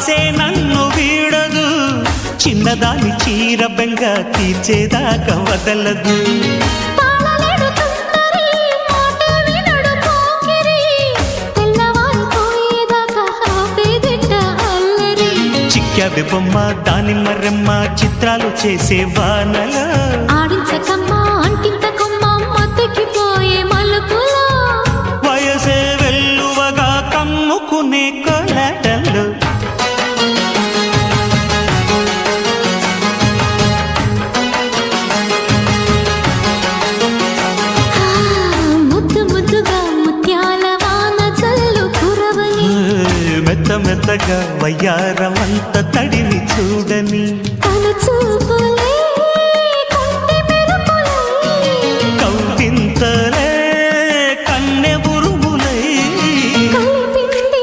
ఆసే నన్ను వీడదు, చిన్నదాని చీర బెంగ తీర్చేదాకా వదలదు. చిక్కాబె బొమ్మ దానిమ్మ రెమ్మ చిత్రాలు చేసే వానల ఆడించకమ్మా అంటింతకమ్మ మత్తెక్కిపోయే మలుపులో వయసే వెల్లువగా కమ్ముకునే కొలటలు. ముద్దు ముద్దుగా ముత్యాల వాన చల్లు కురవని మెత్త మెత్తగా వయ్యారమంత తడిని చూడని తన చూపులే